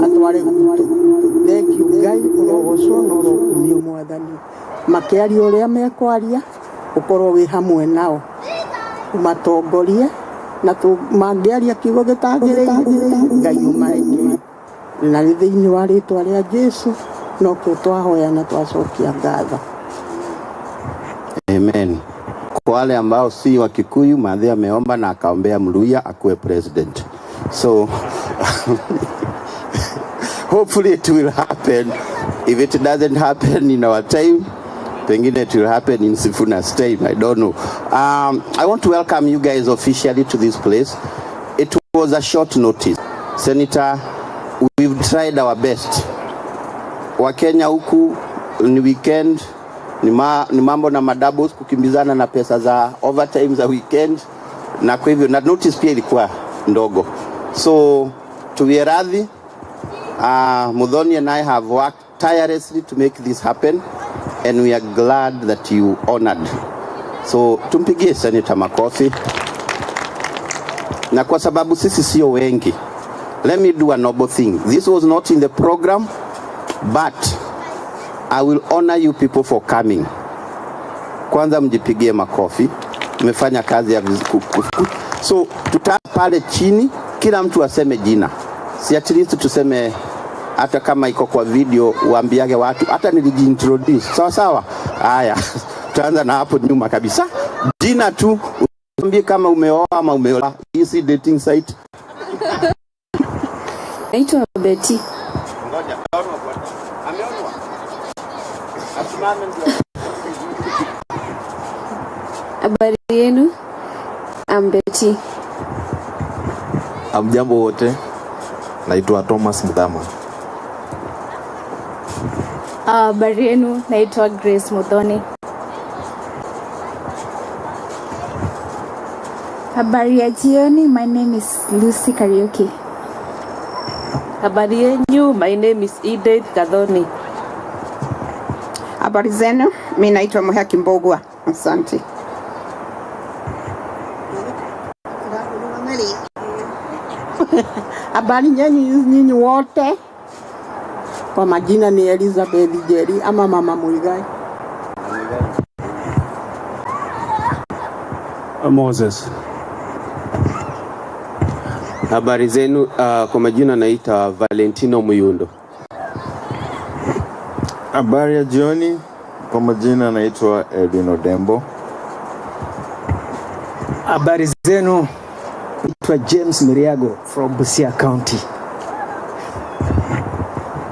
atware thank you Ngai urogoco no rokumio mwathani makiaria uria mekwaria ukorwo wi hamwe nao umatongorie na mangiaria kiugo gitagirire Ngai umaike na thiini wa ritwa ria Jesu no twahoya na twacokia ngatho. Amen. Kwa wale ambao si wa Kikuyu, Mathe ameomba na akaombea Mluya akuwe president. So hopefully it will happen. If it doesn't happen in our time, pengine it will happen in Sifuna's time. I don't know. I want to welcome you guys officially to this place. It was a short notice. Senator, we've tried our best. Wakenya huku ni weekend, ni mambo na madoubles kukimbizana na pesa za overtime za weekend, na kwa hivyo na notice pia ilikuwa ndogo. So tuwe radhi. Muthoni and I have worked tirelessly to make this happen, and we are glad that you honored. So tumpigie Senator makofi. Na kwa sababu sisi sio wengi, let me do a noble thing. This was not in the program, but I will honor you people for coming. Kwanza mjipigie makofi. Mmefanya kazi ya so tuta pale chini kila mtu aseme jina. Si at least tuseme hata kama iko kwa video uambiage watu hata nilijiintroduce. Sawa sawa? Haya. Tutaanza na hapo nyuma kabisa. Jina tu uambie kama umeoa ama umeoa. Easy dating site. Naitwa Betty. Ngoja, ameonwa. Asimame ndio. Habari yenu? I'm Betty. Amjambo wote. Naitwa Thomas Mudhama. Habari yenu? Naitwa Grace Muthoni. Habari ya jioni, my name is Lucy Kariuki. Habari yenu, my name is Edith Gathoni. Habari zenu, mimi naitwa Muhaki Mbogwa. Asante. Habari nyinyi wote. Kwa majina ni Elizabeth Jerry ama Mama Muigai. Moses. Habari zenu, kwa majina naitwa Valentino Muyundo. Habari ya jioni, kwa majina naitwa Edwin Odembo. Habari zenu, naitwa James Miriago from Busia County.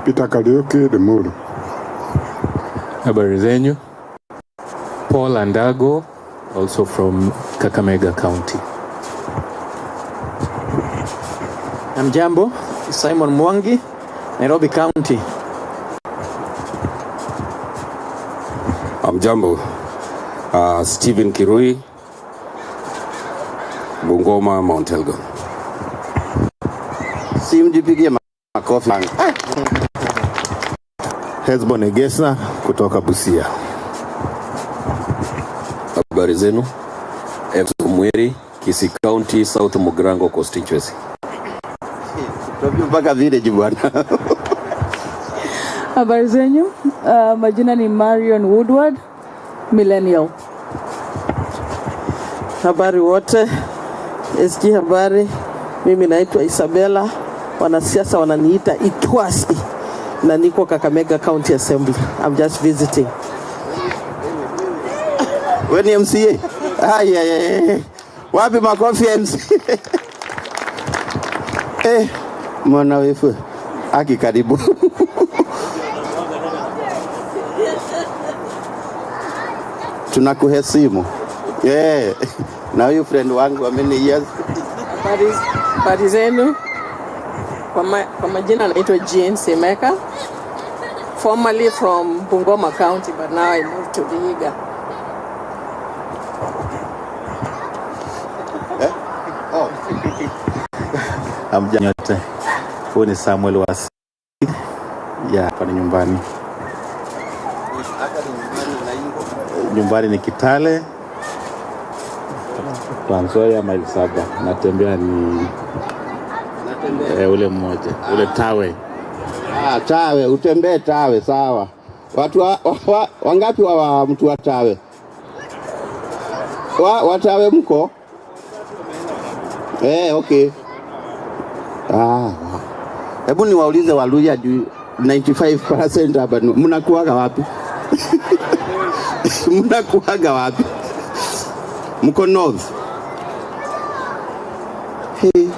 Peter Kariuki de Mulu. Habari zenu, Paul Andago, also from Kakamega County. Amjambo, Simon Mwangi, Nairobi County. Amjambo, Stephen Kirui, Bungoma, Mount Elgon. Simjipigie makofi. Hezbon Egesa kutoka Busia. Habari zenu, Evans Mweri, Kisii County, South Mugrango constituency. Mpaka village bwana. Habari zenu, majina ni Marion Woodward, Millennial. Habari wote, SG habari, mimi naitwa Isabella, wanasiasa wananiita Itwasi, na niko Kakamega County Assembly. I'm just visiting. Wewe ni MCA? Ay. Wapi makofi MC? Mwana wewe. Aki karibu. Tunakuheshimu. Na huyu friend wangu wa many years. Habari zenu. Kwa majina naitwa Jean Semeka. Formerly from Bungoma County, but now I moved to Vihiga. Amjanyote. Huyu ni Samuel Wasi. Hapa ni nyumbani. Nyumbani ni Kitale. Trans Nzoia mile 7. Natembea ni Ule mmoja, ule tawe. Tawe, utembee tawe, sawa. Watu wangapi wa mtu wa tawe? Watawe mko? Okay. Hebu niwaulize Waluya juu 95% hapa mnakuaga wapi? Mnakuaga wapi? Mko north? Hey.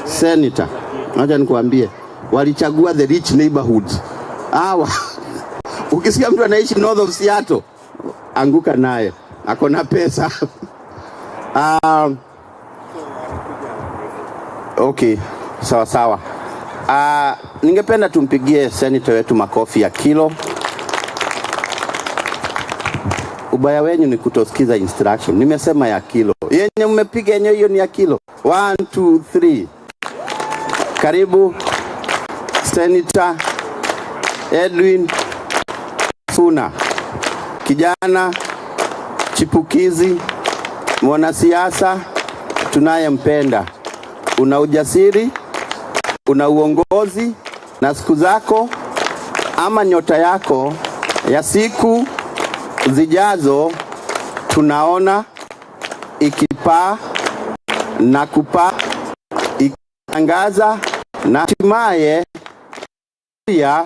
Senator, acha nikuambie, walichagua the rich neighborhoods. Ukisikia mtu anaishi north of Seattle, anguka naye, ako na pesa. Okay, sawa sawa. Ningependa tumpigie senator wetu makofi ya kilo. Ubaya wenyu ni kutosikiza instruction. Nimesema ya kilo. Yenye mmepiga yenyewe hiyo ni ya kilo. 1 2 3. Karibu Senator Edwin Sifuna. Kijana chipukizi, mwanasiasa tunayempenda. Una ujasiri, una uongozi, na siku zako ama nyota yako ya siku zijazo tunaona ikipaa na kupaa, ikiangaza, na hatimaye pia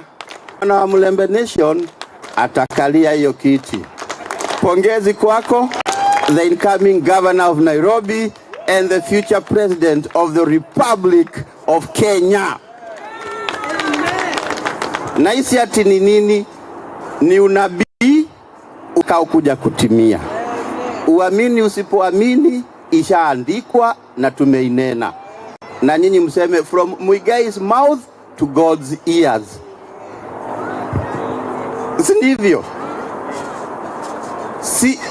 na Mlembe Nation atakalia hiyo kiti. Pongezi kwako, the incoming governor of Nairobi and the future president of the Republic of Kenya. Na hisi ati ni nini? Ni unabii ukaokuja kutimia. Uamini usipoamini, ishaandikwa na tumeinena. Na nyinyi mseme from Muigai's mouth to God's ears. Si ndivyo?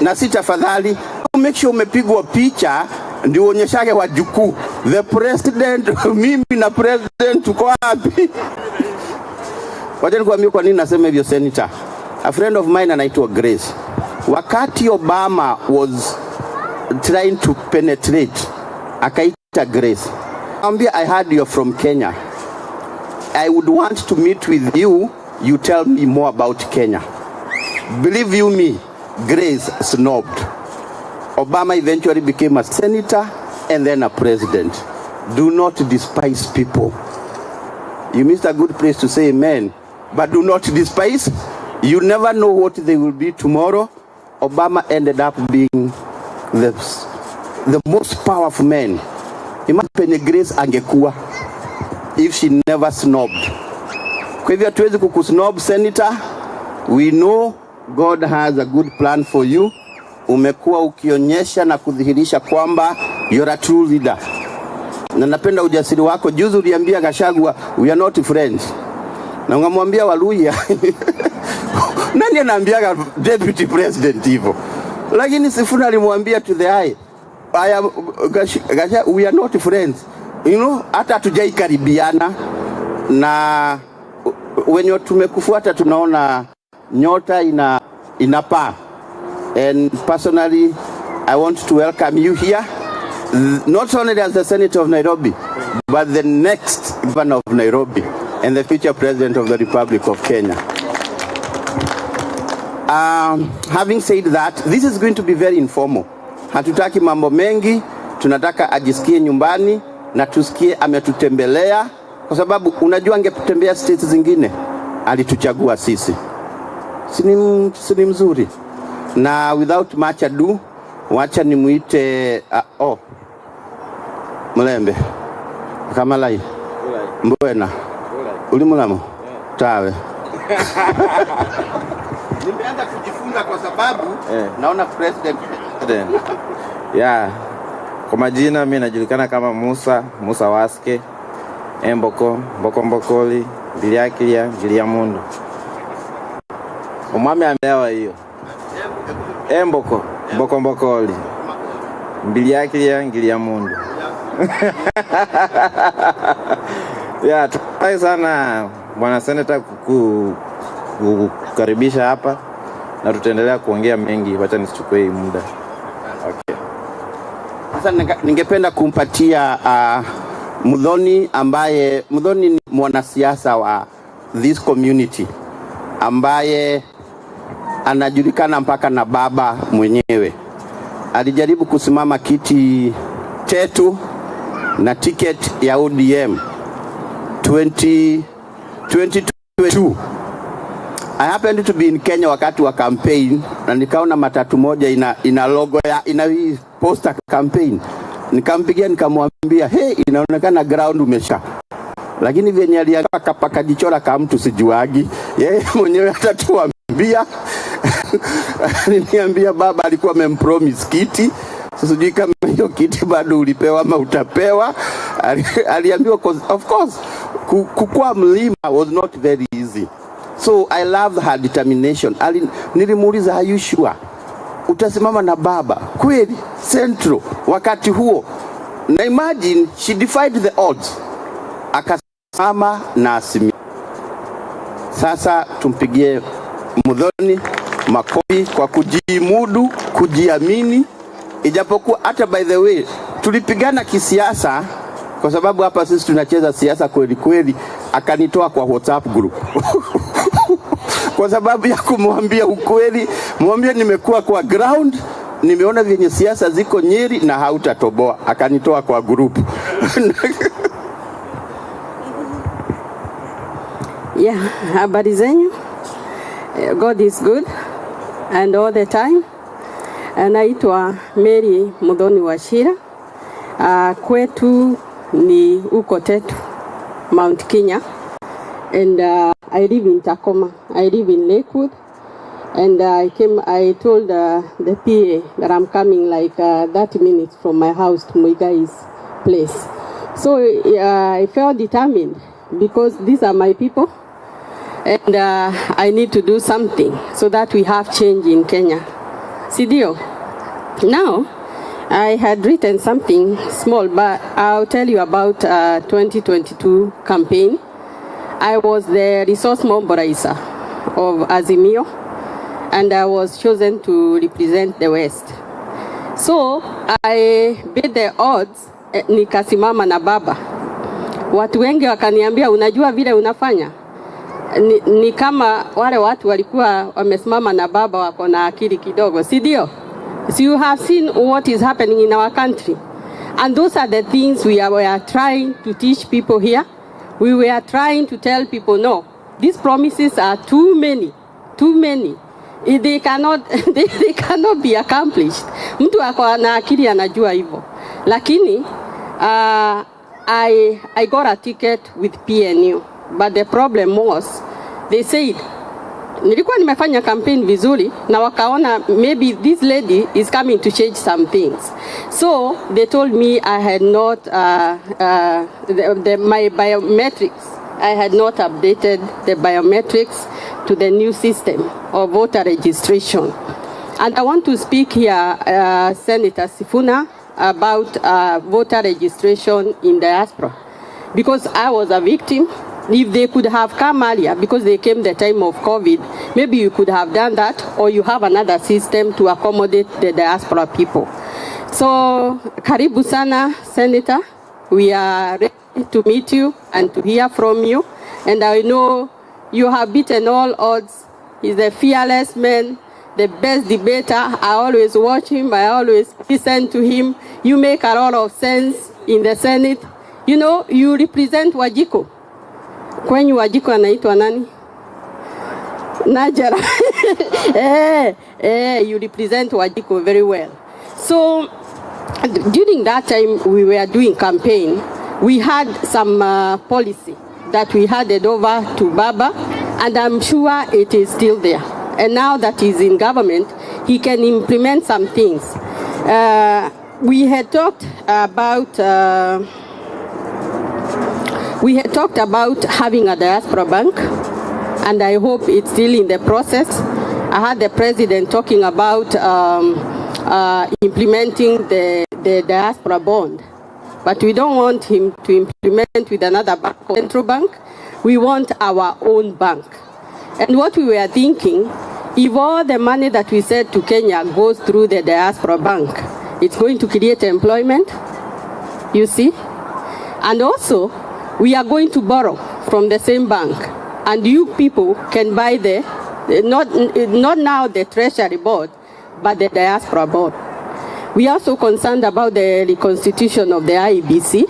Na tafadhali make sure umepigwa picha ndio uonyeshage wajukuu. The president, mimi na president tuko wapi? Wacha nikwambie kwa nini nasema hivyo senator. A friend of mine anaitwa Grace. Wakati Obama was trying to penetrate, akaita Grace. Ambia, I heard you're from Kenya. I would want to meet with you. You tell me more about Kenya. Believe you me, Grace snobbed. Obama eventually became a senator and then a president. Do not despise people. You missed a good place to say amen. But do not despise. You never know what they will be tomorrow. Obama ended up being the most powerful man. Imagine Grace angekuwa if she never snobbed. Kwa hivyo hatuwezi kukusnob senator. We know God has a good plan for you. Umekuwa ukionyesha na kudhihirisha kwamba you're a true leader. Na napenda ujasiri wako. Juzi uliambia Gachagua, we are not friends. Na ungamwambia Waluya. Nani anaambia deputy president hivyo? Lakini Sifuna alimwambia to the eye, we are not friends. You know, hata hatujaikaribiana, na wenye tumekufuata tunaona nyota inapaa. And personally, I want to welcome you here, not only as the Senator of Nairobi, but the next governor of Nairobi and the future president of the Republic of Kenya. Having said that, this is going to be very informal. Hatutaki mambo mengi, tunataka ajisikie nyumbani na tusikie ametutembelea, kwa sababu unajua angetembea states zingine, alituchagua sisi. Si mzuri. Na without much ado, wacha nimuite Mlembe. Kamalai. Mbwena. Ulimulamo. Tawe. Nimeanza kujifunza kwa sababu naona president. Yeah. Kwa majina mimi najulikana kama Musa Waske, Emboko, Mbokoli, Biliakilia, Giliamundu. Umame amewa hiyo. Emboko, Mbokoli, Biliakilia, Giliamundu. Yeah, tunafurahi sana bwana senator kukaribisha hapa, na tutaendelea kuongea mengi, wacha nisichukue muda. Okay. Sasa ningependa kumpatia Muthoni ambaye Muthoni ni mwanasiasa wa this community ambaye anajulikana mpaka na baba mwenyewe. Alijaribu kusimama kiti chetu na ticket ya ODM 2022. I happened to be in Kenya wakati wa campaign na nikaona matatu moja ina logo ya ina poster campaign. Nikampigia nikamwambia, "Hey, inaonekana ground umesha." Lakini venye aliaka pakajichora kama mtu sijuagi. Yeye mwenyewe atatuambia. Aliniambia baba alikuwa amempromise kiti. Sasa sijui kama hiyo kiti bado ulipewa ama utapewa. Aliambiwa of course kukua mlima was not very easy. So I love her determination. Nilimuuliza, "Are you sure utasimama na baba kweli Central wakati huo?" Na imagine she defied the odds. Akasimama na Azimio. Sasa tumpigie Muthoni makofi kwa kujimudu, kujiamini. Ijapokuwa hata by the way tulipigana kisiasa kwa sababu hapa sisi tunacheza siasa kweli kweli, akanitoa kwa WhatsApp group. Kwa sababu ya kumwambia ukweli, mwambie nimekuwa kwa ground, nimeona vyenye siasa ziko Nyeri na hautatoboa. Akanitoa kwa group. Yeah, habari zenyu. God is good and all the time. Naitwa Mary Muthoni Wachira. Kwetu ni uko Tetu, Mount Kenya. And I live in Tacoma. I live in Lakewood. And I told the PA that I'm coming like 30 minutes from my house to Muigai's place. So I felt determined because these are my people. And I need to do something so that we have change in Kenya. Sidio? Now, I had written something small, but I'll tell you about 2022 campaign. I was the resource mobilizer of Azimio, and I was chosen to represent the West. So I beat the odds, nikasimama na baba. Watu wengi wakaniambia, unajua vile unafanya? Ni kama wale watu walikuwa wamesimama na baba wako na akili kidogo, si ndio? So you have seen what is happening in our country. And those are the things we are trying to teach people here. We were trying to tell people, no, these promises are too many, too many. They cannot be accomplished. Mtu ako na akili anajua hivyo. Lakini I got a ticket with PNU, but the problem was they said nilikuwa nimefanya campaign vizuri na wakaona maybe this lady is coming to change some things. So they told me I had not my biometrics. I had not updated the biometrics to the new system of voter registration. And I want to speak here, Senator Sifuna, about voter registration in diaspora. Because I was a victim. If they could have come earlier, because they came the time of COVID, maybe you could have done that, or you have another system to accommodate the diaspora people. So, karibu sana, Senator. We are ready to meet you and to hear from you. And I know you have beaten all odds. He's a fearless man, the best debater. I always watch him. I always listen to him. You make a lot of sense in the Senate. You know, you represent Wajiko. Kwenyu Wajiko anaitwa nani? Najera. You represent Wajiko very well. So, during that time we were doing campaign, we had some policy that we handed over to Baba, and I'm sure it is still there. And now that he's in government, he can implement some things. We had talked about having a diaspora bank, and I hope it's still in the process. I had the president talking about implementing the diaspora bond, but we don't want him to implement with another bank, central bank. We want our own bank. And what we were thinking, if all the money that we sent to Kenya goes through the diaspora bank, It's going to create employment, you see. And also, we are going to borrow from the same bank. And you people can buy not now the Treasury Board, but the Diaspora Board. We are also concerned about the reconstitution of the IEBC.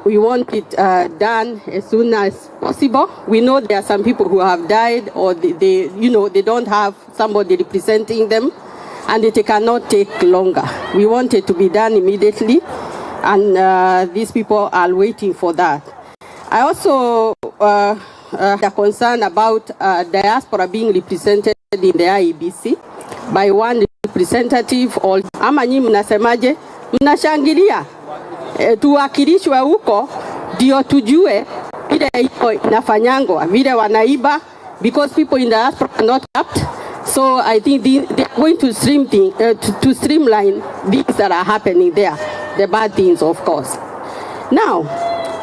We want it done as soon as possible. We know there are some people who have died, or they don't have somebody representing them, and it cannot take longer. We want it to be done immediately, and these people are waiting for that. I also are concerned about diaspora being represented in the IEBC by one representative. Ama nyinyi mnasemaje? Mnashangilia tuwakilishwe huko ndio tujue vile iko inafanyangwa, vile wanaiba, because people in the diaspora are not apt. So I think they are going to streamline things that are happening there, the bad things, of course. Now,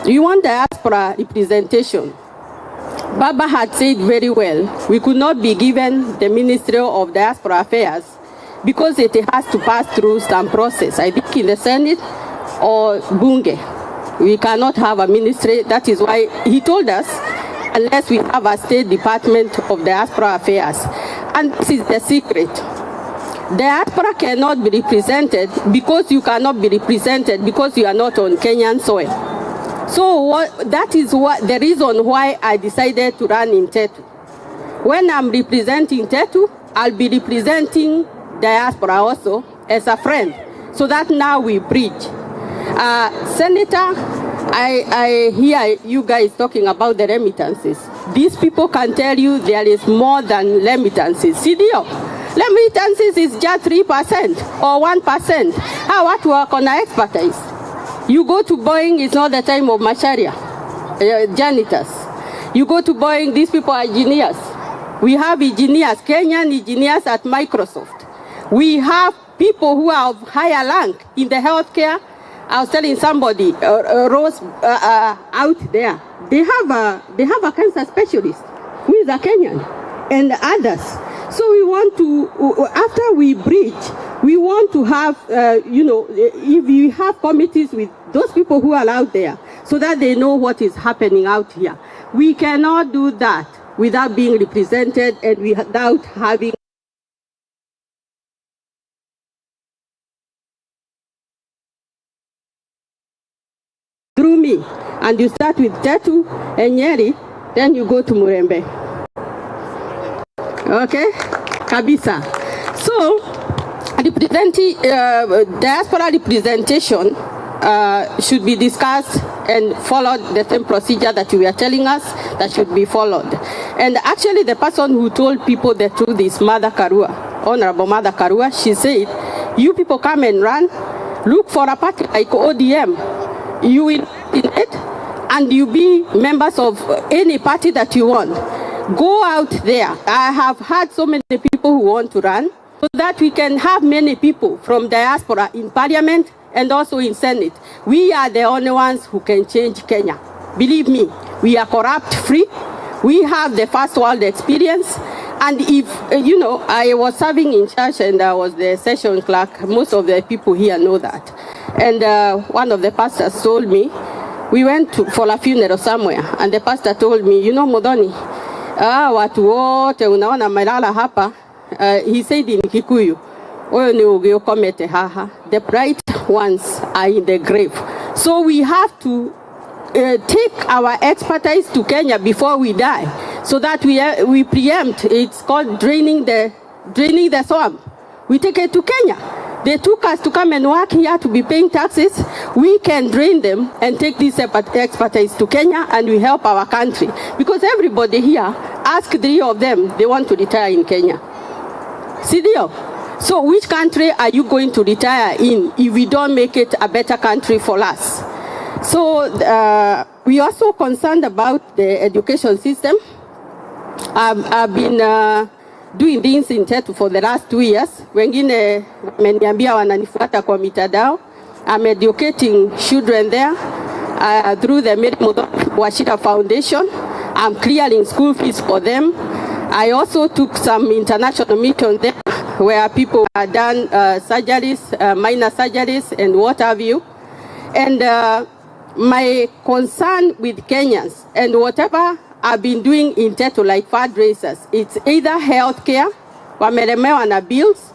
you want diaspora representation. Baba had said very well, we could not be given the Ministry of Diaspora Affairs because it has to pass through some process. I think in the Senate or Bunge, we cannot have a ministry. That is why he told us, unless we have a State Department of Diaspora Affairs. And this is the secret. Diaspora cannot be represented because you cannot be represented because you are not on Kenyan soil. So that is the reason why I decided to run in Tetu. When I'm representing Tetu, I'll be representing diaspora also as a friend, so that now we bridge. Senator, I hear you guys talking about the remittances. These people can tell you there is more than remittances. CDO, remittances is just 3% or 1%. How watu wako na expertise? You go to Boeing, it's not the time of Macharia, janitors. You go to Boeing, these people are engineers. We have engineers, Kenyan engineers at Microsoft. We have people who are of higher rank in the healthcare. I was telling somebody, Rose out there, they have a cancer specialist who is a Kenyan, and others. So we want to, after we bridge, we want to have, if we have committees with those people who are out there, so that they know what is happening out here. We cannot do that without being represented and without having through me. And you start with Tetu and Nyeri, then you go to Murembe. Okay? Kabisa. So, diaspora representation should be discussed and followed the same procedure that you were telling us that should be followed. And actually the person who told people the truth is Mother Karua, Honorable Mother Karua. She said, you people come and run, look for a party like ODM. You will in it, and you be members of any party that you want. Go out there. I have had so many people who want to run, so that we can have many people from diaspora in parliament and also in Senate. We are the only ones who can change Kenya. Believe me, we are corrupt free. We have the first world experience. And if, I was serving in church and I was the session clerk, most of the people here know that. And one of the pastors told me, we went for a funeral somewhere, and the pastor told me, Modoni, watu wote unaona malala hapa, he said in Kikuyu, the bright ones are in the grave. So we have to take our expertise to Kenya before we die, so that we preempt. It's called draining the swamp. We take it to Kenya. They took us to come and work here to be paying taxes. We can drain them and take this expertise to Kenya, and we help our country. Because everybody here, ask 3 of them, they want to retire in Kenya. CDO. So which country are you going to retire in if we don't make it a better country for us? So we are also concerned about the education system. I've been doing things in Tetu for the last 2 years. Wengine wameniambia wananifuata kwa mitandao. I'm educating children there through the Mary Muthoni Wachira Foundation. I'm clearing school fees for them. I also took some international missions there where people are done surgeries, minor surgeries and what have you. And my concern with Kenyans and whatever I've been doing in Tetu like fundraisers, it's either healthcare, wamelemewa na bills,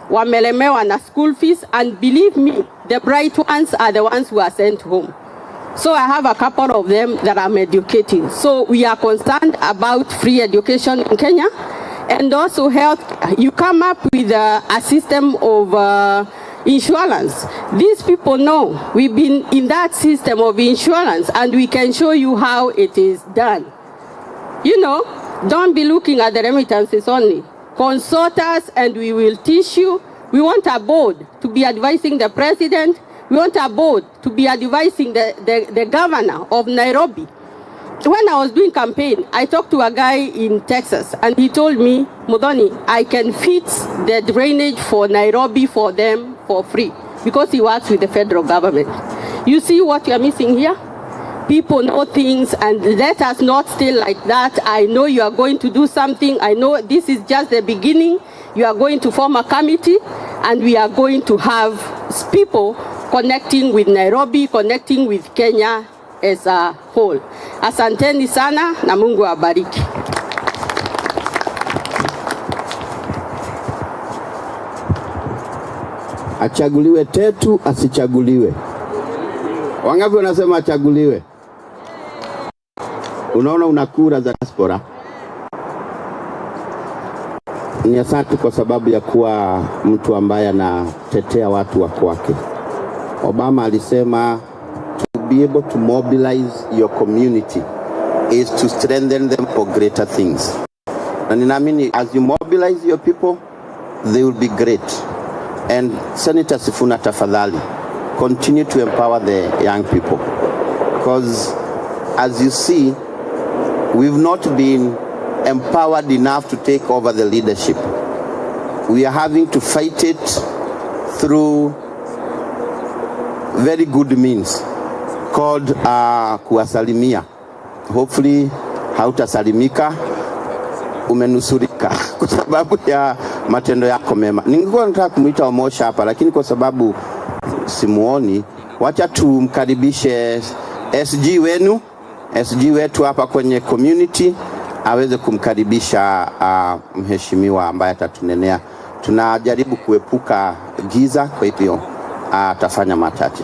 wamelemewa na school fees, and believe me, the bright ones are the ones who are sent home. So I have a couple of them that I'm educating. So we are concerned about free education in Kenya and also health. You come up with a system of insurance. These people know we've been in that system of insurance and we can show you how it is done. You know, don't be looking at the remittances only. Consult us and we will teach you. We want a board to be advising the president. We want a board to be advising the governor of Nairobi. When I was doing campaign, I talked to a guy in Texas and he told me, Muthoni, I can fix the drainage for Nairobi for them for free because he works with the federal government. You see what you are missing here? People know things and let us not stay like that. I know you are going to do something. I know this is just the beginning. You are going to form a committee and we are going to have people connecting with Nairobi, connecting with Kenya as a whole. Asanteni sana na Mungu awabariki. Achaguliwe Tetu, asichaguliwe. Wangapi wanasema achaguliwe? Unaona una kura za diaspora. Ni asante kwa sababu ya kuwa mtu ambaye anatetea watu wa kwake. Obama alisema to be able to mobilize your community is to strengthen them for greater things. Na ninaamini as you mobilize your people, they will be great. And Senator Sifuna, tafadhali, continue to empower the young people. Because as you see, we've not been empowered enough to take over the leadership. We are having to fight it through very good means called kuwasalimia. Hopefully hautasalimika, umenusurika kwa sababu ya matendo yako mema. Ningekuwa nataka kumuita Omosha hapa lakini kwa sababu simuoni, wacha tumkaribishe SG wenu, SG wetu hapa kwenye community aweze kumkaribisha mheshimiwa ambaye atatunenea. Tunajaribu kuepuka giza, kwa hivyo atafanya machache.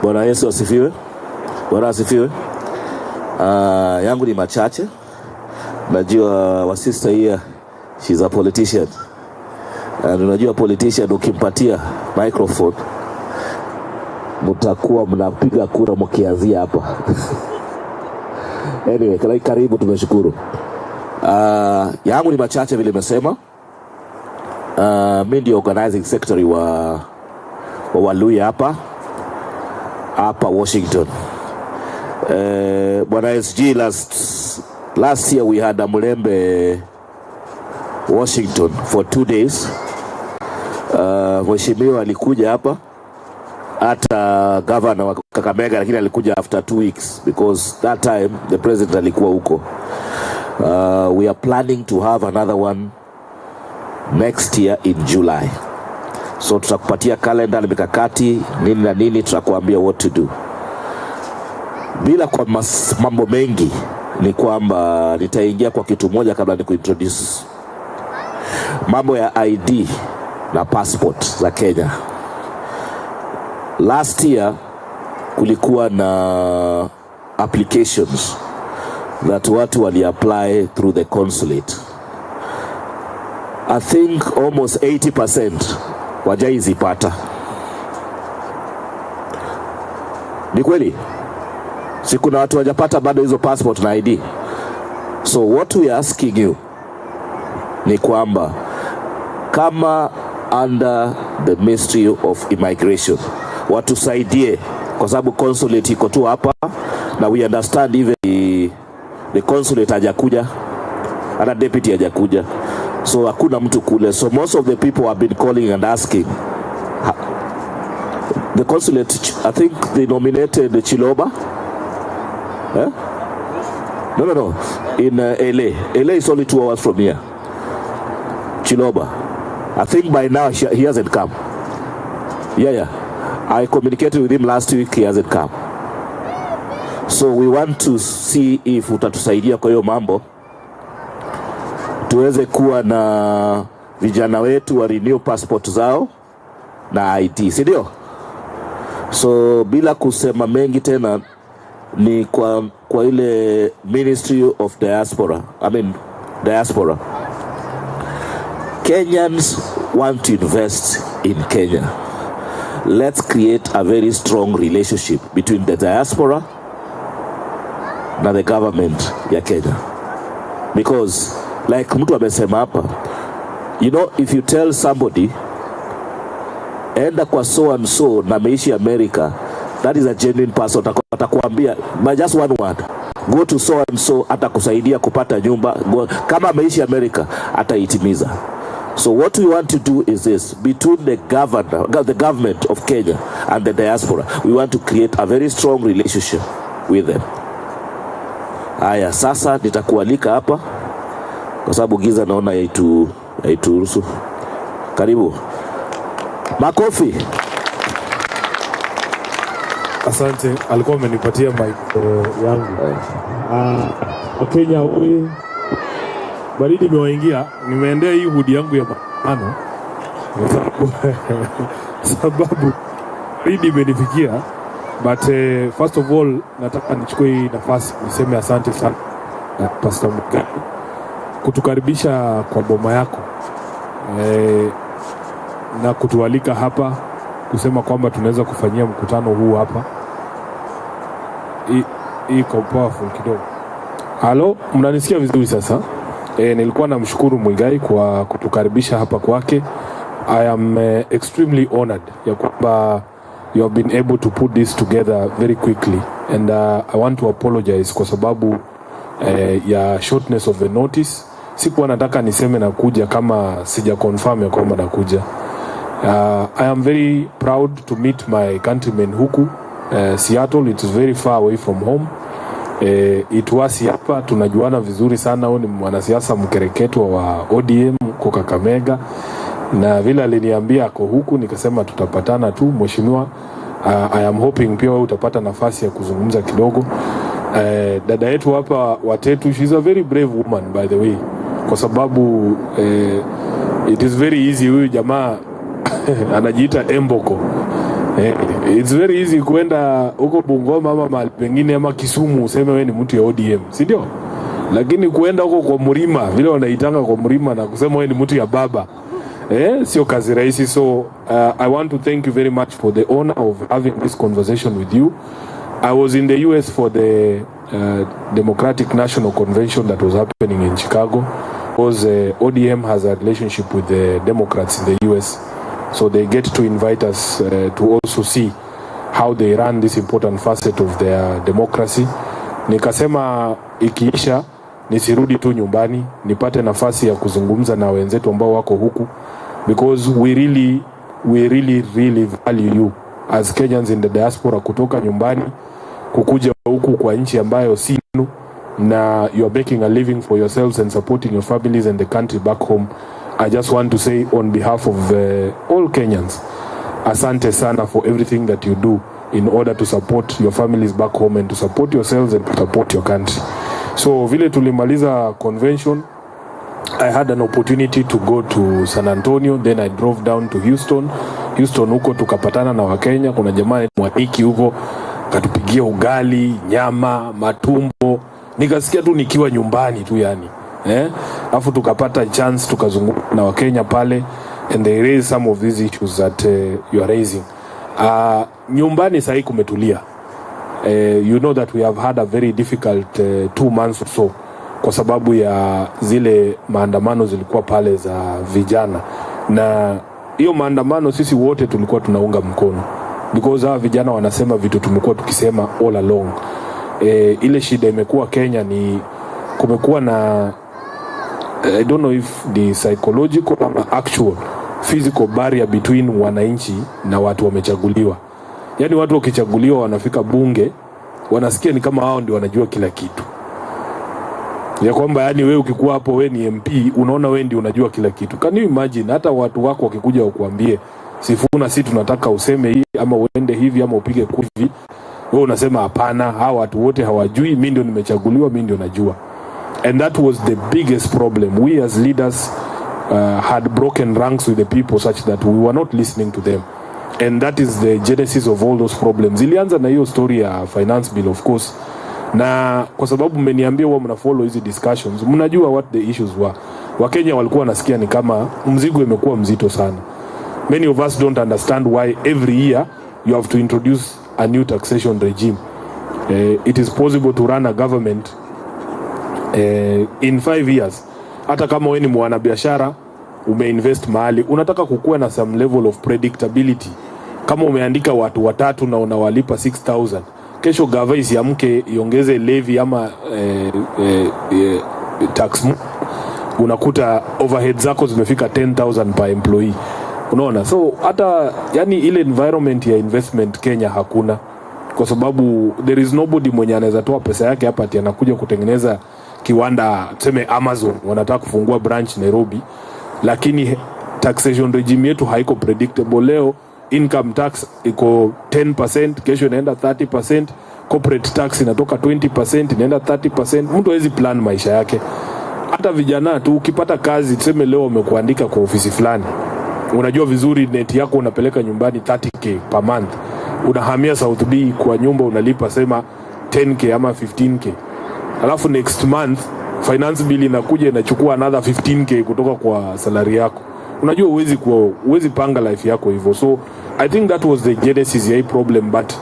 Bwana Yesu asifiwe. Bwana asifiwe. Yangu ni machache. Najua wa sister here, she's a politician. And unajua politician ukimpatia microphone mtakuwa mnapiga kura mkianzia hapa. Anyway, karibu, tumeshukuru. Yangu ni machache vile nimesema. Mimi ndio organizing secretary wa Waluhya hapa Washington. Bwana SG, last year we had a Mulembe Washington for 2 days. Mheshimiwa alikuja hapa, hata governor wa Kakamega, lakini alikuja after 2 weeks because that time the president alikuwa huko. We are planning to have another one next year in July. So tutakupatia calendar na mikakati nini na nini, tutakuambia what to do. Bila kwa mambo mengi ni kwamba nitaingia kwa kitu moja kabla ni kuintroduce mambo ya ID na passport za Kenya. Last year kulikuwa na applications that watu wali apply through the consulate. I think almost 80% wajaizipata. Ni kweli? Si kuna watu wajapata bado hizo passport na ID. So what we are asking you ni kwamba kama under the Ministry of Immigration watusaidie, kwa sababu consulate iko tu hapa na we understand even the consulate hajakuja, ana deputy hajakuja, so hakuna mtu kule. So most of the people have been calling and asking. The consulate, I think they nominated Chiloba. No. In LA. LA is only 2 hours from here. Chiloba. I think by now he hasn't come. Yeah. I communicated with him last week, he hasn't come. So we want to see if utatusaidia kwa hiyo mambo. Tuweze kuwa na vijana wetu wa renew passport zao na ID, si ndio? So bila kusema mengi tena ni kwa ile Ministry of Diaspora. Diaspora. Kenyans want to invest in Kenya. Let's create a very strong relationship between the diaspora na the government ya Kenya. Because like mtu amesema hapa, you know, if you tell somebody enda kwa so and so na meishi America, that is a genuine person. Atakuambia by just one word, go to so and so, atakusaidia kupata nyumba. Kama ameishi America ataitimiza. So what we want to do is this, between the government of Kenya and the diaspora, we want to create a very strong relationship with them. Aya, sasa nitakualika hapa kwa sababu giza naona haituruhusu. Karibu. Makofi. Asante, alikuwa amenipatia mic yangu. Wakenya wewe, baridi imewaingia, nimeendea hii hoodie yangu ya maana. Sababu baridi imenifikia. But first of all, nataka nichukue hii nafasi niseme asante sana Pastor Mugai kutukaribisha kwa boma yako. Na kutualika hapa kusema kwamba tunaweza kufanyia mkutano huu hapa. Hii kwa powerful kidogo. Halo, mnanisikia vizuri sasa? Nilikuwa namshukuru Mugai kwa kutukaribisha hapa kwake. I am extremely honored ya kwamba you have been able to put this together very quickly, and I want to apologize kwa sababu ya shortness of the notice. Sikuwa nataka niseme nakuja kama sija confirm ya kwamba nakuja. I am very proud to meet my countrymen huku Seattle. It is very far away from home. It was hapa, tunajuana vizuri sana. Ni mwanasiasa mkereketwa wa ODM kwa Kakamega, na vile aliniambia ako huku nikasema tutapatana tu. Mheshimiwa, I am hoping pia wewe utapata nafasi ya kuzungumza kidogo. Dada yetu hapa Watetu, she is a very brave woman by the way, kwa sababu it is very easy, huyu jamaa anajiita Emboko. It's very easy kuenda huko Bungoma ama mahali pengine ama Kisumu useme wewe ni mtu ya ODM, si ndio? Lakini kuenda huko kwa mlima, vile wanaitanga kwa mlima, na kusema wewe ni mtu ya baba, sio kazi rahisi. So I want to thank you very much for the honor of having this conversation with you. I was in the US for the Democratic National Convention that was happening in Chicago, because ODM has a relationship with the Democrats in the US. So they get to invite us to also see how they run this important facet of their democracy. Nikasema ikiisha nisirudi tu nyumbani, nipate nafasi ya kuzungumza na wenzetu ambao wako huku, because we really value you as Kenyans in the diaspora, kutoka nyumbani kukuja huku kwa nchi ambayo si yenu, na you are making a living for yourselves and supporting your families and the country back home. I just want to say on behalf of all Kenyans, asante sana for everything that you do in order to support your families back home and to support yourselves and to support your country. So vile tulimaliza convention, I had an opportunity to go to San Antonio, then I drove down to Houston. Huko tukapatana na Wakenya. Kuna jamaa Mwaniki huko katupigia ugali, nyama, matumbo. Nikasikia tu nikiwa nyumbani tu yani. Afu tukapata chance tukazungumza na Wakenya pale, and they raised some of these issues that you are raising. Nyumbani sasa kumetulia. You know that we have had a very difficult 2 months or so kwa sababu ya zile maandamano zilikuwa pale za vijana, na hiyo maandamano sisi wote tulikuwa tunaunga mkono, because hawa vijana wanasema vitu tumekuwa tukisema all along. Ile shida imekuwa Kenya ni kumekuwa na I don't know if the psychological ama actual physical barrier between wananchi na watu wamechaguliwa. Yani watu wakichaguliwa wanafika bunge, wanasikia ni kama hao ndio wanajua kila kitu. ya kwamba yani wewe ukikuwa hapo wewe ni MP unaona wewe ndio unajua kila kitu. Can you imagine hata watu wako wakikuja wakuambie Sifuna, si tunataka useme hii ama uende hivi ama upige hivi, wewe unasema hapana, hawa watu wote hawajui, mimi ndio nimechaguliwa, mimi ndio najua. And that was the biggest problem. We as leaders had broken ranks with the people such that we were not listening to them. And that is the genesis of all those problems. Ilianza na hiyo story ya finance bill of course. Na kwa sababu mmeniambia huwa mnafollow hizi discussions, mnajua what the issues were. Wakenya walikuwa nasikia ni kama mzigo imekuwa mzito sana. Many of us don't understand why every year you have to introduce a new taxation regime. It is possible to run a government in 5 years. Hata kama wewe ni mwanabiashara umeinvest mahali, unataka kukua na some level of predictability. Kama umeandika watu watatu na unawalipa 6,000, kesho gava isiamke iongeze levy ama tax, unakuta overhead zako zimefika 10,000 per employee. Unaona? So hata yani ile environment ya investment Kenya hakuna, kwa sababu there is nobody mwenye anaweza toa pesa yake hapa ati anakuja kutengeneza kiwanda, tuseme Amazon wanataka kufungua branch Nairobi, lakini taxation regime yetu haiko predictable. Leo income tax iko 10%, kesho inaenda 30%, corporate tax inatoka 20%, inaenda 30%. Mtu hawezi plan maisha yake. Hata vijana tu ukipata kazi, tuseme leo umekuandika kwa ofisi fulani, unajua vizuri net yako unapeleka nyumbani 30k per month, unahamia South B kwa nyumba unalipa sema 10k ama 15k, alafu next month finance bill inakuja inachukua another 15k kutoka kwa salary yako. Unajua uwezi panga life yako hivyo. So I think that was the genesis ya hii problem, but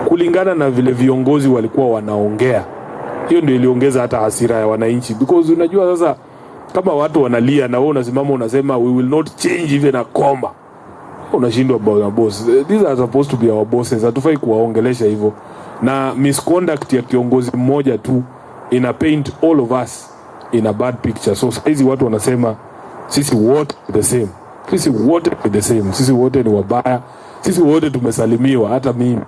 kulingana na vile viongozi walikuwa wanaongea, hiyo ndio iliongeza hata hasira ya wananchi, because unajua sasa kama watu wanalia na wewe unasimama unasema we will not change even a comma, unashindwa bwana boss. These are supposed to be our bosses, hatufai kuwaongelesha hivyo. Na misconduct ya kiongozi mmoja tu ina paint all of us in a bad picture. So hizi watu wanasema sisi wote the same, sisi wote the same, sisi wote ni wabaya, sisi wote tumesalimiwa. Hata mimi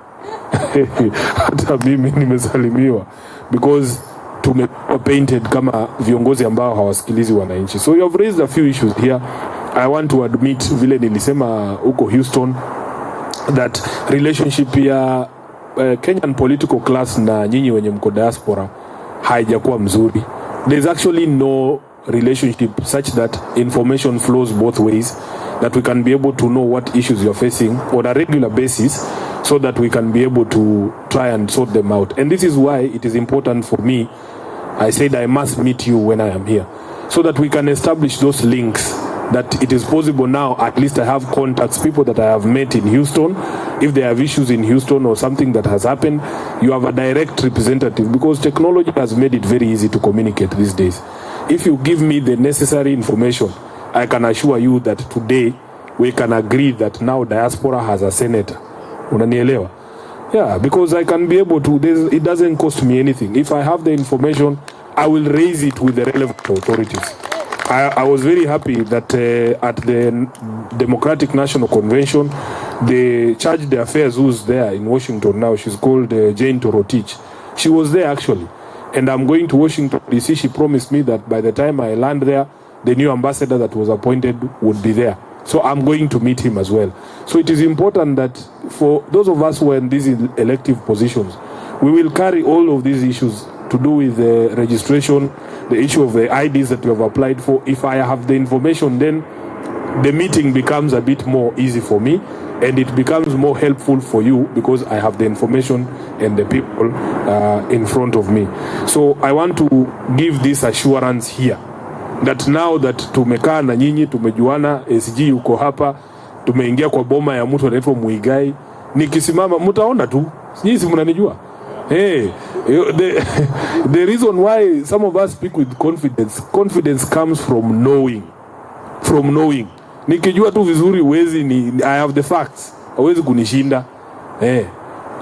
hata mimi nimesalimiwa because tumekuwa painted kama viongozi ambao hawasikilizi wananchi. So you have raised a few issues here. I want to admit vile nilisema huko Houston that relationship ya Kenyan political class na nyinyi wenye mko diaspora haijakuwa mzuri. There is actually no relationship such that information flows both ways, that we can be able to know what issues you are facing on a regular basis, so that we can be able to try and sort them out. And this is why it is important for me, I said I must meet you when I am here, so that we can establish those links, that it is possible now. At least I have contacts, people that I have met in Houston. If they have issues in Houston or something that has happened, you have a direct representative, because technology has made it very easy to communicate these days. If you give me the necessary information, I can assure you that today we can agree that now diaspora has a senator. Unanielewa? Yeah, because I can be able to, it doesn't cost me anything. If I have the information, I will raise it with the relevant authorities. I was very happy that at the Democratic National Convention, the Charge d'Affaires who's there in Washington now, she's called Jane Torotich. She was there actually. And I'm going to Washington DC. She promised me that by the time I land there, the new ambassador that was appointed would be there. So I'm going to meet him as well. So it is important that for those of us who are in these elective positions, we will carry all of these issues to do with the registration, the issue of the IDs that we have applied for. If I have the information, then the meeting becomes a bit more easy for me, and it becomes more helpful for you because I have the information and the people in front of me. So I want to give this assurance here that now that tumekaa na nyinyi, tumejuana, SG uko hapa, tumeingia kwa boma ya mtu anaitwa Muigai, nikisimama mtaona tu, nyinyi si mnanijua. Hey, the reason why some of us speak with confidence comes from knowing. Nikijua tu vizuri I have the facts, hawezi kunishinda.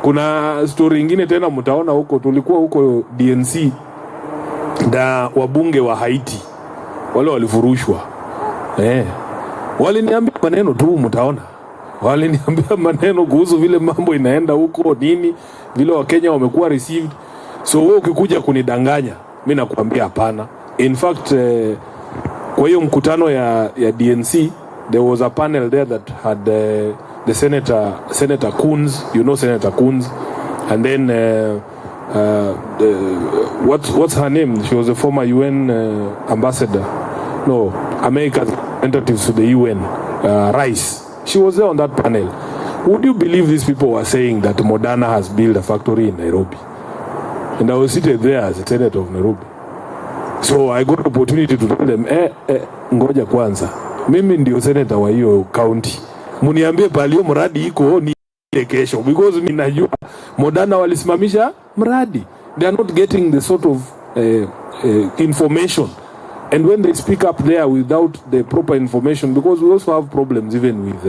Kuna story nyingine tena mtaona huko, tulikuwa huko DNC na wabunge wa Haiti wale walifurushwa. Waliniambia maneno tu, mtaona. Waliniambia maneno kuhusu vile mambo inaenda huko nini, vile Wakenya wamekuwa received. So wewe ukikuja kunidanganya Mimi nakuambia hapana. In fact, kwa hiyo mkutano ya DNC, there was a panel there that had the Senator Coons, you know Senator Coons, and then what's her name? She was a former UN ambassador. No, America's representative to the UN, Rice. She was there on that panel. Would you believe these people were saying that Moderna has built a factory in Nairobi? And I was seated there as a senator of Nairobi. So I got the opportunity to tell them, ngoja kwanza, mimi ndio senator wa hiyo county. Muniambie pale hiyo mradi iko ni kesho, because mimi najua Moderna walisimamisha mradi. They are not getting the sort of information. And when they speak up there without the proper information, because we also have problems even with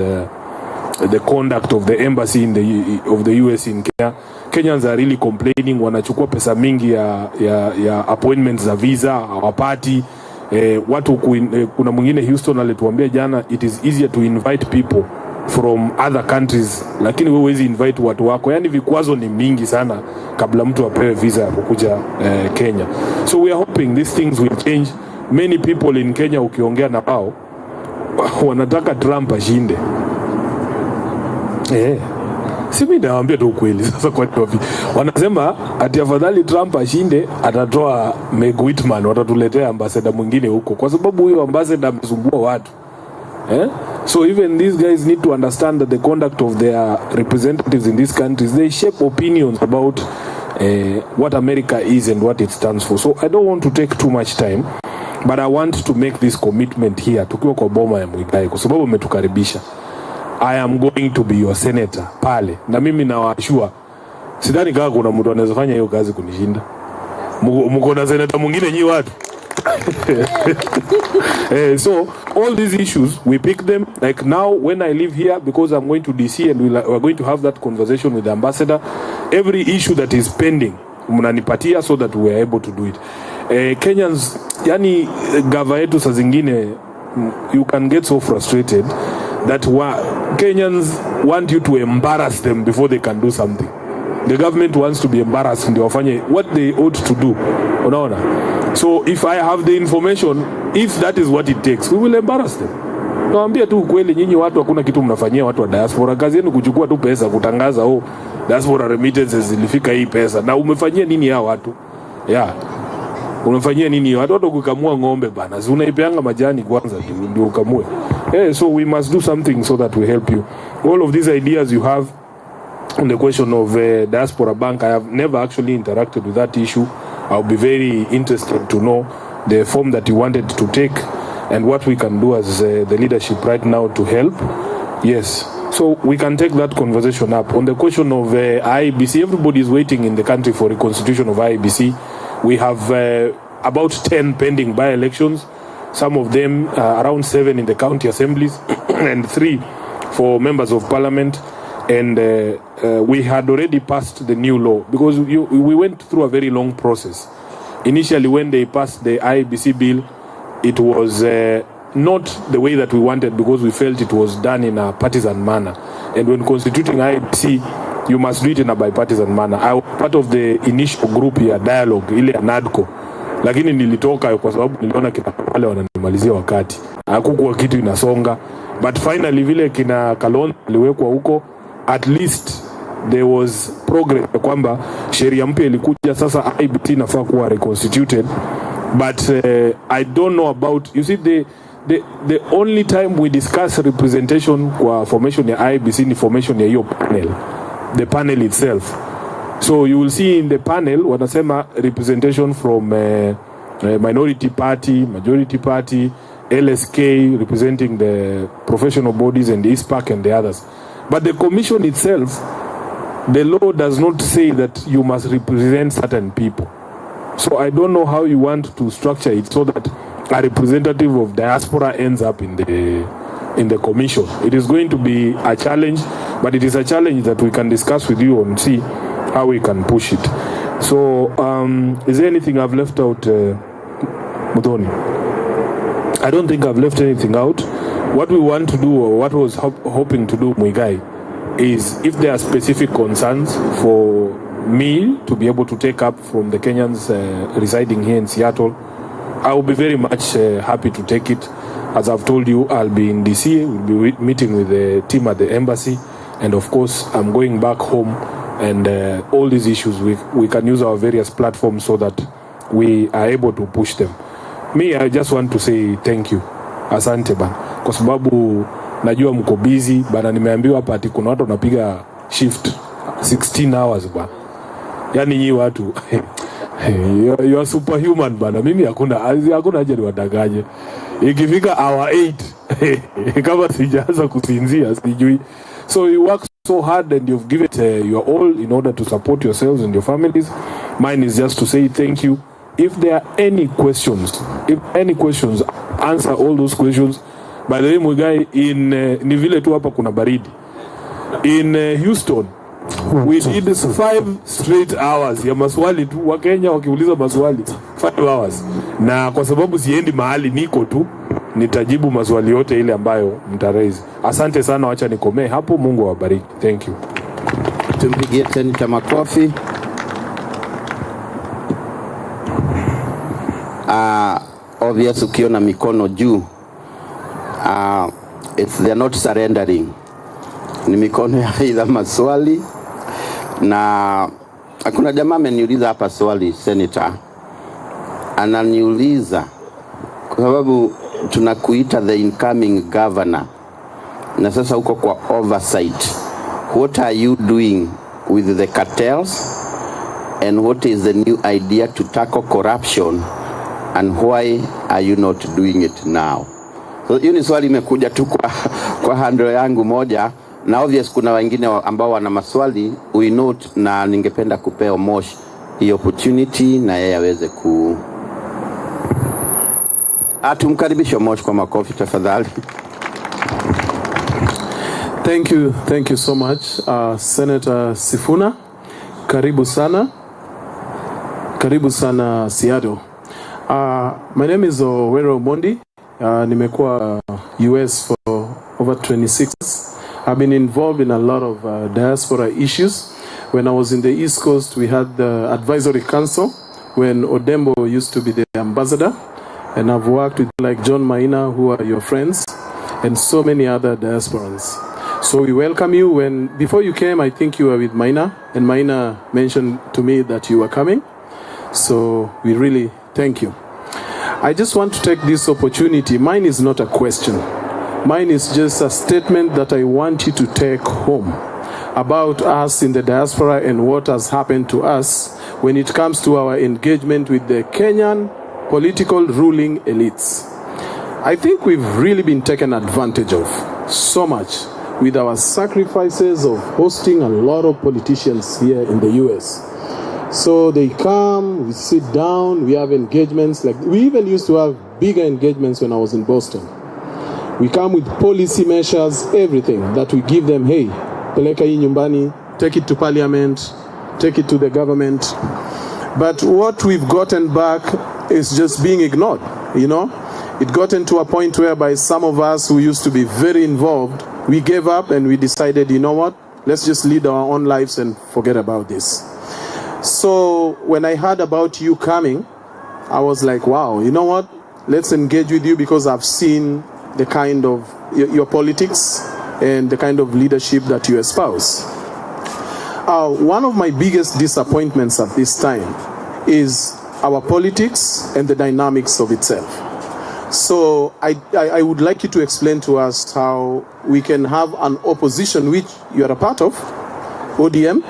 the conduct of the embassy of the US in Kenya. Kenyans are really complaining, wanachukua pesa mingi ya appointments za visa, hawapati. Watu kuna mwingine Houston alituambia jana, it is easier to invite people from other countries, lakini wewe huwezi invite watu wako. Yani vikwazo ni mingi sana kabla mtu apewe visa ya kukuja Kenya. So we are hoping these things will change. Many people in Kenya ukiongea na wao wanataka Trump ashinde. Si mimi nawaambia tu ukweli. Sasa kwa nini wanasema ati afadhali Trump ashinde, atatoa Meg Whitman, watatuletea ambassador mwingine huko, kwa sababu huyo ambassador amesumbua watu. So even these guys need to understand that the conduct of their representatives in these countries, they shape opinions about what America is and what it stands for. So I don't want to take too much time, but I want to make this commitment here tukiwa kwa boma ya Muigai, kwa sababu umetukaribisha. I am going to be your senator pale, na mimi nawashua sidhani kama kuna mtu anaweza fanya hiyo kazi kunishinda. Mko na senator mwingine nyi watu. So all these issues we pick them, like now when I live here, because I'm going to DC and we're going to have that conversation with the ambassador. Every issue that is pending mnanipatia so that we are able to do it. Kenyans, yani gava yetu saa zingine, you can get so frustrated that Kenyans want you to embarrass them before they can do something. The government wants to be embarrassed ndio wafanye what they ought to do. Unaona? So if I have the information, if that is what it takes, we will embarrass them. Naambia tu ukweli, nyinyi watu hakuna kitu mnafanyia watu wa diaspora. Kazi yenu kuchukua tu pesa, kutangaza diaspora remittances zilifika hii pesa. Na umefanyia nini hao watu? Unafanyia nini watu? Watu kukamua ng'ombe bana. Si unaipeanga majani kwanza ndio ukamue. So we must do something so that we help you. All of these ideas you have on the question of diaspora bank, I have never actually interacted with that issue. I'll be very interested to know the form that you wanted to take and what we can do as the leadership right now to help. Yes, so we can take that conversation up. On the question of IEBC, everybody is waiting in the country for a constitution of IEBC. We have about 10 pending by-elections, some of them around 7 in the county assemblies and 3 for members of parliament. And we had already passed the new law because we went through a very long process. Initially, when they passed the IEBC bill, it was not the way that we wanted because we felt it was done in a partisan manner. And when constituting IEBC, you must do it in a bipartisan manner. I was part of the initial group here, dialogue, ile ya NADCO. Lakini nilitoka kwa sababu niliona kina wale wananimalizia wakati. Hakukuwa kitu inasonga. But finally, vile kina Kalonzo aliwekwa huko, at least there was progress kwamba sheria mpya ilikuja sasa IEBC inafaa kuwa reconstituted. But I don't know about, you see, the only time we discuss representation kwa formation ya IEBC ni formation ya hiyo panel, the panel itself. So you will see in the panel wanasema representation from minority party, majority party, LSK representing the professional bodies and ISPAC and the others. But the commission itself, the law does not say that you must represent certain people. So I don't know how you want to structure it so that a representative of diaspora ends up in the commission. It is going to be a challenge, but it is a challenge that we can discuss with you and see how we can push it. So is there anything I've left out, Muthoni? I don't think I've left anything out. What we want to do, or what I was hoping to do, Muigai, is if there are specific concerns for me to be able to take up from the Kenyans residing here in Seattle, I will be very much happy to take it. As I've told you, I'll be in DC, we'll be meeting with the team at the embassy, and of course, I'm going back home, and all these issues, we can use our various platforms so that we are able to push them. Me, I just want to say thank you. Asante bana. Kwa sababu najua mko busy bana, nimeambiwa hapa ati kuna watu wanapiga shift 16 hours bana. Yaani nyinyi watu you are superhuman bana. Mimi hakuna haja niwadanganye. Ikifika hour 8 kama sijaanza kusinzia sijui. So you work so hard and you've given it your all in order to support yourselves and your families. Mine is just to say thank you. If there are any questions, answer all those questions. By the way, Muigai, in ni vile tu hapa kuna baridi. In Houston, we did 5 straight hours ya maswali tu. Wakenya wakiuliza maswali 5 hours. Na kwa sababu siendi mahali niko tu, nitajibu maswali yote ile ambayo mtaraise. Asante sana, wacha nikomee hapo. Mungu awabariki. Thank you. Tumpigie Senator makofi. Obvious ukiona mikono juu, they're not surrendering. Ni mikono ya aidha maswali, na hakuna jamaa ameniuliza hapa swali, Senator. Ananiuliza kwa sababu tunakuita the incoming governor, na sasa uko kwa oversight. What are you doing with the cartels, and what is the new idea to tackle corruption, and why are you not doing it now? So hiyo ni swali imekuja tu kwa handle yangu moja, na obvious kuna wengine ambao wana maswali we note, na ningependa kupea Mosh hii opportunity na yeye aweze tumkaribishe Mosh kwa makofi tafadhali. Thank you so much, Senator Sifuna. Karibu sana Seattle. My name is Owero Mondi. Nimekuwa US for over 26 years. I've been involved in a lot of diaspora issues. When I was in the East Coast, we had the advisory council when Odembo used to be the ambassador. And I've worked with like John Maina, who are your friends, and so many other diasporans. So we welcome you. Before you came, I think you were with Maina, and Maina mentioned to me that you were coming. So we really thank you. I just want to take this opportunity. Mine is not a question. Mine is just a statement that I want you to take home about us in the diaspora and what has happened to us when it comes to our engagement with the Kenyan political ruling elites. I think we've really been taken advantage of so much with our sacrifices of hosting a lot of politicians here in the US. So they come, we sit down, we have engagements. Like we even used to have bigger engagements when I was in Boston. We come with policy measures, everything that we give them. Hey, peleka hii nyumbani, take it to parliament, take it to the government. But what we've gotten back is just being ignored, you know. It got into a point whereby some of us who used to be very involved, we gave up and we decided, you know what, let's just lead our own lives and forget about this. So when I heard about you coming, I was like, wow, you know what? Let's engage with you because I've seen the kind of your politics and the kind of leadership that you espouse. One of my biggest disappointments at this time is our politics and the dynamics of itself. So I would like you to explain to us how we can have an opposition which you are a part of, ODM,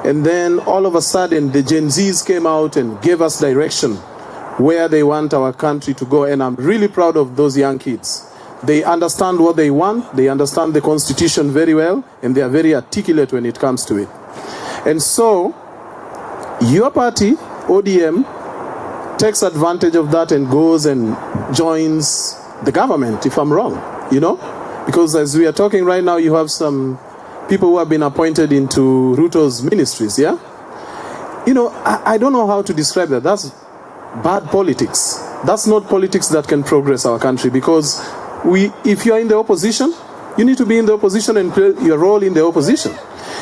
and then all of a sudden the Gen Zs came out and gave us direction where they want our country to go. And I'm really proud of those young kids. They understand what they want, they understand the Constitution very well, and they are very articulate when it comes to it. And so, your party, ODM, takes advantage of that and goes and joins the government, if I'm wrong, you know? Because as we are talking right now, you have some people who have been appointed into Ruto's ministries, yeah? You know, I don't know how to describe that. That's bad politics. That's not politics that can progress our country, because if you are in the opposition, you need to be in the opposition and play your role in the opposition.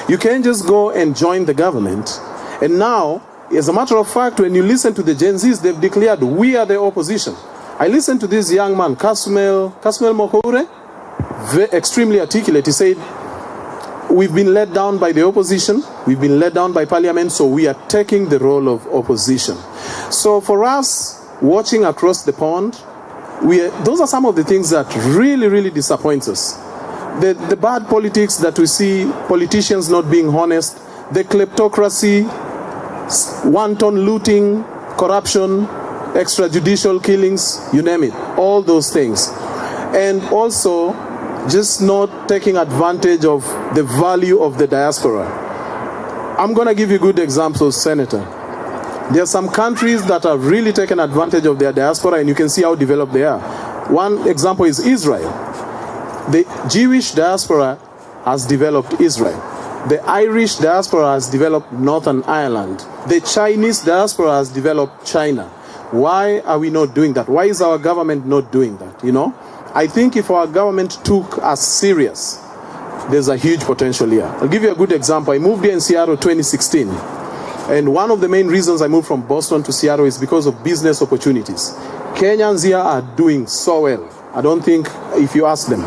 You can't just go and join the government And now, as a matter of fact, when you listen to the Gen Zs, they've declared, we are the opposition. I listened to this young man, Kasmel Mokoure, extremely articulate. He said, we've been let down by the opposition, we've been let down by parliament, so we are taking the role of opposition. So for us, watching across the pond, those are some of the things that really, really disappoints us. The bad politics that we see, politicians not being honest, the kleptocracy, wanton looting, corruption, extrajudicial killings, you name it, all those things. And also, just not taking advantage of the value of the diaspora. I'm going to give you good examples, Senator. There are some countries that have really taken advantage of their diaspora, and you can see how developed they are. One example is Israel. The Jewish diaspora has developed Israel. The Irish diaspora has developed Northern Ireland. The Chinese diaspora has developed China. Why are we not doing that? Why is our government not doing that? You know, I think if our government took us serious, there's a huge potential here. I'll give you a good example. I moved here in Seattle 2016. And one of the main reasons I moved from Boston to Seattle is because of business opportunities. Kenyans here are doing so well. I don't think if you ask them.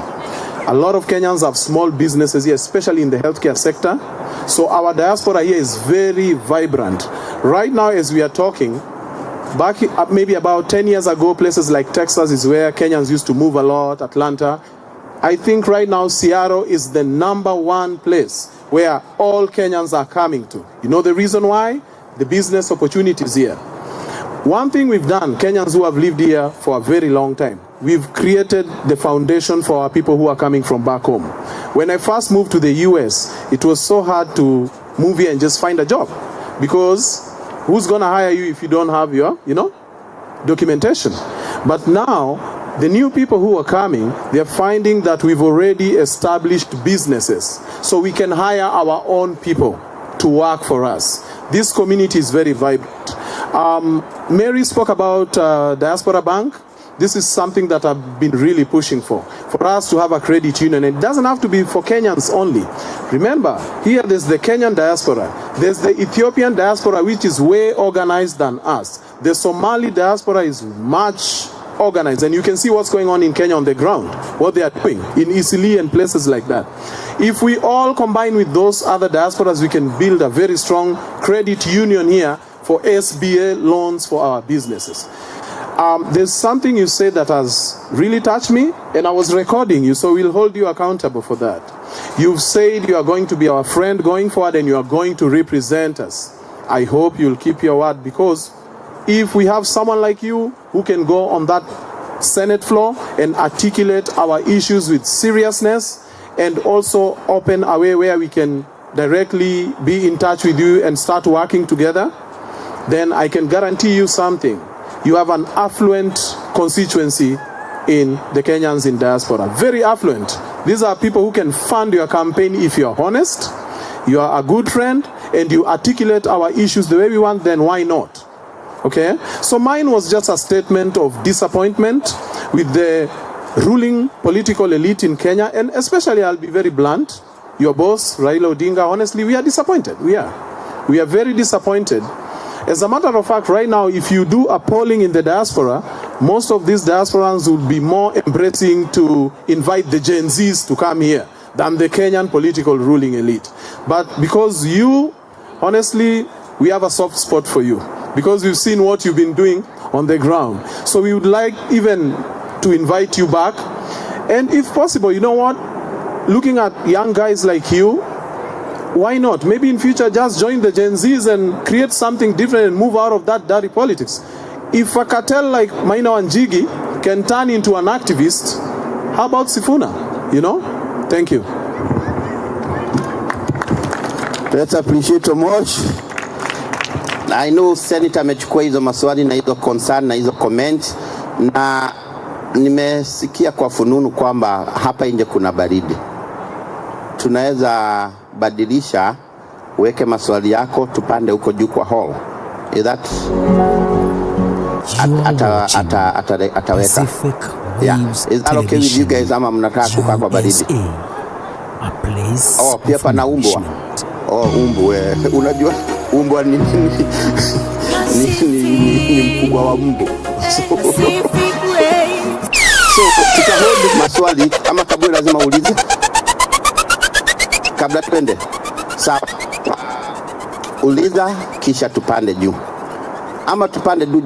A lot of Kenyans have small businesses here, especially in the healthcare sector. So our diaspora here is very vibrant. Right now, as we are talking, back maybe about 10 years ago, places like Texas is where Kenyans used to move a lot, Atlanta. I think right now Seattle is the #1 place where all Kenyans are coming to. You know the reason why? The business opportunities here. One thing we've done, Kenyans who have lived here for a very long time, we've created the foundation for our people who are coming from back home. When I first moved to the US, it was so hard to move here and just find a job, because who's going to hire you if you don't have your, documentation? But now, the new people who are coming, they're finding that we've already established businesses. So we can hire our own people to work for us. This community is very vibrant. Mary spoke about Diaspora Bank. This is something that I've been really pushing for us to have a credit union. And it doesn't have to be for Kenyans only. Remember, here there's the Kenyan diaspora. There's the Ethiopian diaspora, which is way organized than us. The Somali diaspora is much organized. And you can see what's going on in Kenya on the ground, what they are doing in Eastleigh and places like that. If we all combine with those other diasporas, we can build a very strong credit union here for SBA loans for our businesses. There's something you said that has really touched me, and I was recording you, so we'll hold you accountable for that. You've said you are going to be our friend going forward, and you are going to represent us. I hope you'll keep your word, because if we have someone like you who can go on that Senate floor and articulate our issues with seriousness, and also open a way where we can directly be in touch with you and start working together, then I can guarantee you something. You have an affluent constituency in the Kenyans in diaspora. Very affluent. These are people who can fund your campaign if you're honest, you are a good friend, and you articulate our issues the way we want, then why not? Okay? So mine was just a statement of disappointment with the ruling political elite in Kenya, and especially, I'll be very blunt, your boss, Raila Odinga, honestly, we are disappointed. We are very disappointed. As a matter of fact, right now, if you do a polling in the diaspora, most of these diasporans would be more embracing to invite the Gen Zs to come here than the Kenyan political ruling elite. But because you, honestly, we have a soft spot for you, because we've seen what you've been doing on the ground. So we would like even to invite you back. And if possible, you know what? Looking at young guys like you, why not? Maybe in future just join the Gen Zs and create something different and move out of that dirty politics. If a cartel like Maina Wanjigi can turn into an activist, how about Sifuna? Thank you. Let's appreciate Omosh. I know Senator amechukua hizo maswali na hizo concern na hizo comment, na nimesikia kwa fununu kwamba hapa nje kuna baridi. Tunaweza badilisha, uweke maswali yako, tupande huko juu kwa hall. Is that ataweka? Yeah. Is that okay with you guys, ama mnataka kukaa kwa baridi? Pia pana umbwa. Umbu, unajua umbwa ni mkubwa wa mbu. So tutahold maswali ama kabla lazima uulize kabla twende. Sawa. Uliza kisha tupande juu. Ama tupande juu